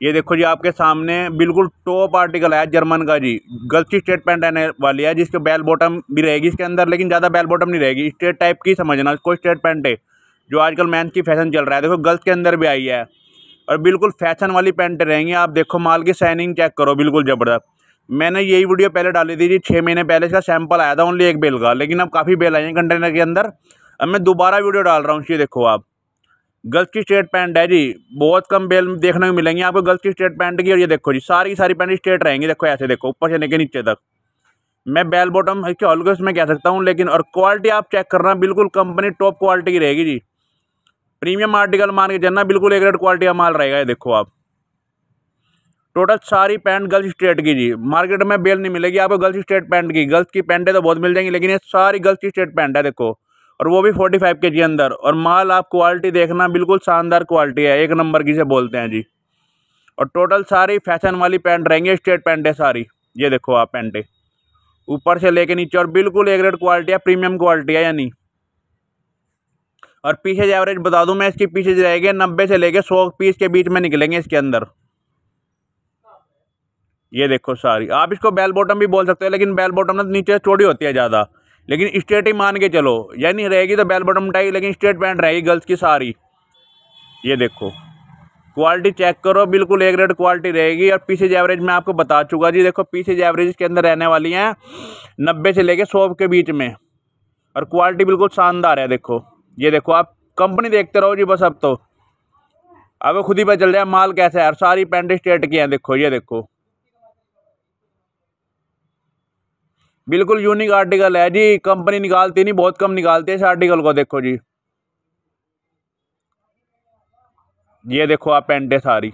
ये देखो जी आपके सामने बिल्कुल टॉप आर्टिकल है जर्मन का जी। गर्ल्स की स्ट्रेट पैंट आने वाली है जिसके बेल बॉटम भी रहेगी इसके अंदर, लेकिन ज़्यादा बेल बॉटम नहीं रहेगी, स्ट्रेट टाइप की समझना। कोई स्ट्रेट पैंट है जो आजकल मेंस की फैशन चल रहा है, देखो गर्ल्स के अंदर भी आई है और बिल्कुल फैशन वाली पैंट रहेंगी। आप देखो माल की शाइनिंग चेक करो, बिल्कुल ज़बरदस्त। मैंने यही वीडियो पहले डाली थी जी, 6 महीने पहले इसका सैंपल आया था ओनली एक बेल का, लेकिन अब काफ़ी बेल आई हैं कंटेनर के अंदर। अब मैं दोबारा वीडियो डाल रहा हूँ। ये देखो आप, गर्ल्स की स्ट्रेट पैंट है जी, बहुत कम बेल देखने को मिलेंगी आपको गर्ल्स की स्ट्रेट पैंट की। और ये देखो जी सारी की सारी पैंट स्ट्रेट रहेंगी, देखो ऐसे, देखो ऊपर से लेके नीचे तक। मैं बेल बॉटम इसके हल्के उसमें कह सकता हूँ, लेकिन और क्वालिटी आप चेक करना, बिल्कुल कंपनी टॉप क्वालिटी की रहेगी जी। प्रीमियम आर्टिकल मान के चलना, बिल्कुल एक रेट क्वालिटी का माल रहेगा। ये देखो आप, टोटल सारी पैंट गर्ल्स स्ट्रेट की जी। मार्केट में बेल नहीं मिलेगी आपको गर्ल्स स्ट्रेट पैंट की। गर्ल्स की पैंटें तो बहुत मिल जाएंगी, लेकिन ये सारी गर्ल्स की स्ट्रेट पैंट है देखो, और वो भी 45 kg अंदर। और माल आप क्वालिटी देखना, बिल्कुल शानदार क्वालिटी है, एक नंबर की से बोलते हैं जी। और टोटल सारी फैशन वाली पैंट रहेंगी, स्ट्रेट पैंट है सारी। ये देखो आप पैंटें ऊपर से लेके नीचे, और बिल्कुल एक रेट क्वालिटी है, प्रीमियम क्वालिटी है यानी। और पीसेज एवरेज बता दूं मैं, इसकी पीसेज रहेंगे 90 से लेके 100 पीस के बीच में निकलेंगे इसके अंदर। ये देखो सारी, आप इसको बेल बॉटम भी बोल सकते हो, लेकिन बेल बॉटम ना नीचे चौड़ी होती है ज़्यादा, लेकिन स्ट्रेट ही मान के चलो, यानी रहेगी तो बेल बॉटम टाइप, लेकिन स्ट्रेट पैंट रहेगी गर्ल्स की सारी। ये देखो क्वालिटी चेक करो, बिल्कुल एक रेट क्वालिटी रहेगी। और पीसेज एवरेज मैं आपको बता चुका जी, देखो पीसेज एवरेज के अंदर रहने वाली हैं 90 से लेके 100 के बीच में, और क्वालिटी बिल्कुल शानदार है। देखो ये देखो आप, कंपनी देखते रहो जी बस। अब तो अब खुद ही पता चल जाए माल कैसा है। और सारी पैंट स्ट्रेट की हैं, देखो ये देखो, बिल्कुल यूनिक आर्टिकल है जी। कंपनी निकालती नहीं, बहुत कम निकालती है इस आर्टिकल को। देखो जी, ये देखो आप पैंटें सारी,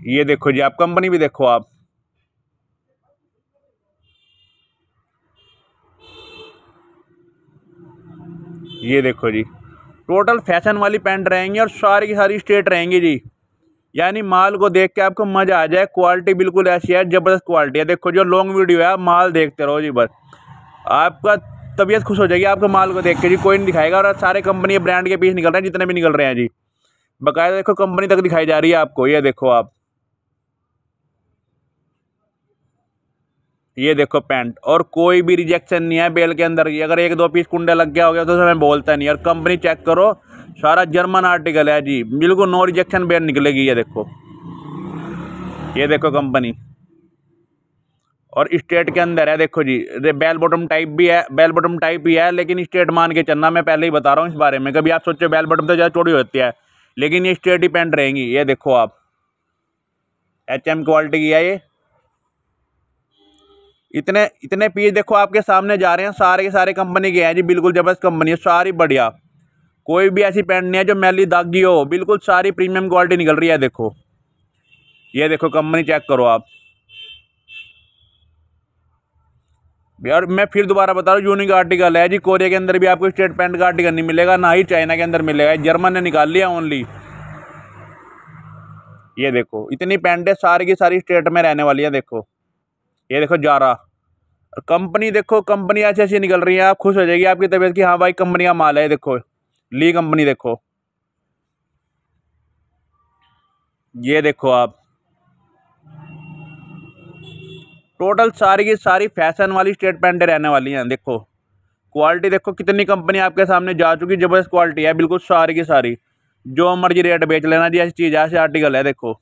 ये देखो जी आप, कंपनी भी देखो आप, ये देखो जी टोटल फैशन वाली पैंट रहेंगी और सारी की सारी स्ट्रेट रहेंगी जी। यानी माल को देख के आपको मज़ा आ जाए, क्वालिटी बिल्कुल ऐसी है, ज़बरदस्त क्वालिटी है। देखो जो लॉन्ग वीडियो है, आप माल देखते रहो जी बस, आपका तबीयत खुश हो जाएगी आपको माल को देख के जी। कोई नहीं दिखाएगा, और सारे कंपनी ब्रांड के पीस निकल रहे हैं जितने भी निकल रहे हैं जी, बकायदा देखो कंपनी तक दिखाई जा रही है आपको। ये देखो आप, ये देखो पैंट, और कोई भी रिजेक्शन नहीं है बेल के अंदर की। अगर एक दो पीस कुंडे लग गया हो गया तो मैं बोलता नहीं। और कंपनी चेक करो, सारा जर्मन आर्टिकल है जी, बिल्कुल नो रिजेक्शन बेल निकलेगी। ये देखो कंपनी, और स्ट्रेट के अंदर है देखो जी। बेल बॉटम टाइप भी है, बेल बॉटम टाइप भी है, लेकिन स्ट्रेट मान के चलना, मैं पहले ही बता रहा हूँ इस बारे में। कभी आप सोचो बेल बॉटम तो ज़्यादा चौड़ी होती है, लेकिन ये स्ट्रेट ही पैंट रहेंगी। ये देखो आप, HM क्वालिटी की है ये। इतने इतने पीस देखो आपके सामने जा रहे हैं, सारे के सारे कंपनी के हैं जी, बिल्कुल जबरदस्त कंपनी है, सारी बढ़िया। कोई भी ऐसी पैंट नहीं है जो मैली दागी हो, बिल्कुल सारी प्रीमियम क्वालिटी निकल रही है। देखो ये देखो कंपनी चेक करो आप। यार मैं फिर दोबारा बता रहा हूँ, यूनिक आर्टिकल है जी। कोरिया के अंदर भी आपको स्ट्रेट पैंट का आर्टिकल नहीं मिलेगा, ना ही चाइना के अंदर मिलेगा, जर्मन ने निकाल लिया ओनली। ये देखो इतनी पैंटें सारी की सारी स्ट्रेट में रहने वाली है। देखो ये देखो जारा, कंपनी देखो, कंपनी ऐसी ऐसी निकल रही है, आप खुश हो जाएगी आपकी तबीयत की, हाँ भाई कंपनी का माल है। देखो ली कंपनी, देखो ये देखो आप, टोटल सारी की सारी फैशन वाली स्ट्रेट पैंटें रहने वाली हैं। देखो क्वालिटी देखो, कितनी कंपनी आपके सामने जा चुकी, जबरदस्त क्वालिटी है बिल्कुल सारी की सारी। जो मर्जी रेट बेच लेना जी, ऐसी चीज़ है, ऐसे आर्टिकल है। देखो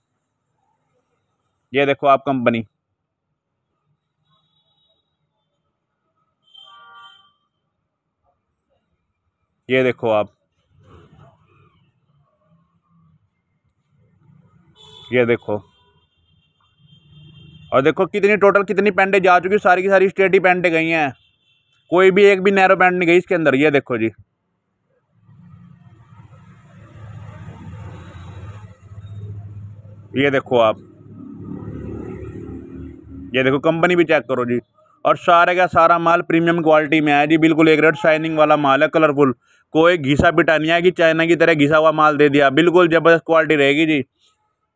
ये देखो आप कंपनी, ये देखो आप, ये देखो। और देखो कितनी टोटल कितनी पैंटें जा चुकी, सारी की सारी स्ट्रेट ही पैंटें गई हैं, कोई भी एक भी नैरो पैंट नहीं गई इसके अंदर। ये देखो जी, ये देखो आप, ये देखो कंपनी भी चेक करो जी। और सारे का सारा माल प्रीमियम क्वालिटी में है जी, बिल्कुल एक रेड शाइनिंग वाला माल है, कलरफुल। कोई घिसा पिटा नहीं है कि चाइना की तरह घिसा हुआ माल दे दिया, बिल्कुल जबरदस्त क्वालिटी रहेगी जी।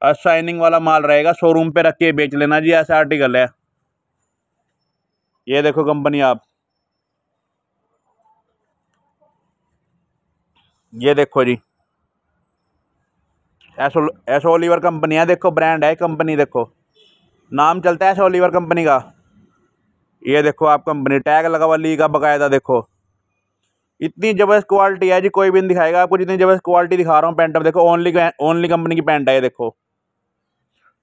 और शाइनिंग वाला माल रहेगा, शोरूम पे रख के बेच लेना जी, ऐसा आर्टिकल है। ये देखो कंपनी आप, ये देखो जी, एसो एसो ओलिवर कंपनी है, देखो ब्रांड है कंपनी, देखो नाम चलता है एसो ओलिवर कंपनी का। ये देखो आप कंपनी टैग लगा हुआ ली का बकायदा, देखो इतनी जबरदस्त क्वालिटी है जी, कोई भी नहीं दिखाएगा आपको जितनी जबरदस्त क्वालिटी दिखा रहा हूँ पैंट में। देखो ओनली ओनली कंपनी की पैंट है ये, देखो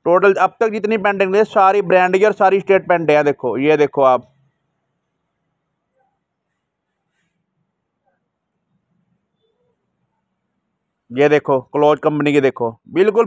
टोटल अब तक जितनी पैंट निकली सारी ब्रांड की और सारी स्टेट पैंट है। देखो ये देखो आप, ये देखो क्लोज कंपनी की, देखो बिल्कुल